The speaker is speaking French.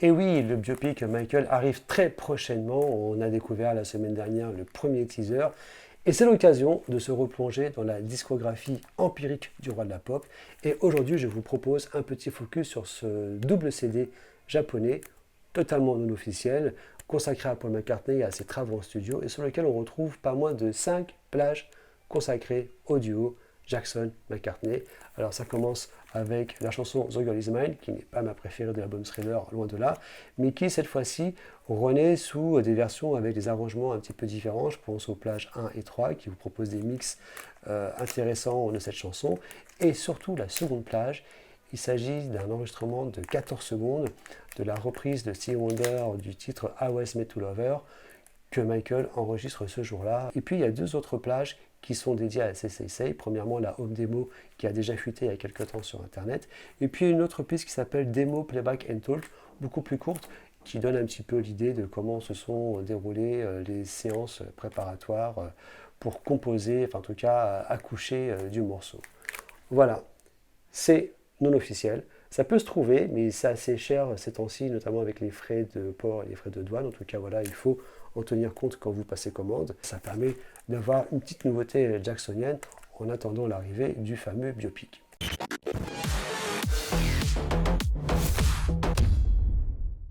Et oui, le biopic Michael arrive très prochainement. On a découvert la semaine dernière le premier teaser. Et c'est l'occasion de se replonger dans la discographie empirique du roi de la pop. Et aujourd'hui, je vous propose un petit focus sur ce double CD japonais, totalement non officiel, consacré à Paul McCartney et à ses travaux en studio, et sur lequel on retrouve pas moins de 5 plages consacrées au duo Jackson-McCartney. Alors ça commence avec la chanson The Girl Is Mine, qui n'est pas ma préférée de l'album Thriller, loin de là, mais qui cette fois-ci renaît sous des versions avec des arrangements un petit peu différents. Je pense aux plages 1 et 3 qui vous proposent des mix intéressants de cette chanson. Et surtout la seconde plage, il s'agit d'un enregistrement de 14 secondes de la reprise de Stevie Wonder du titre I Was Made to Love Her que Michael enregistre ce jour-là. Et puis il y a deux autres plages qui sont dédiées à Say Say Say. Premièrement, la home demo qui a déjà fuité il y a quelques temps sur Internet. Et puis une autre piste qui s'appelle Demo Playback and Talk, beaucoup plus courte, qui donne un petit peu l'idée de comment se sont déroulées les séances préparatoires pour composer, enfin en tout cas accoucher du morceau. Voilà, c'est non officiel. Ça peut se trouver, mais c'est assez cher ces temps-ci, notamment avec les frais de port et les frais de douane. En tout cas, voilà, il faut en tenir compte quand vous passez commande. Ça permet d'avoir une petite nouveauté jacksonienne en attendant l'arrivée du fameux biopic.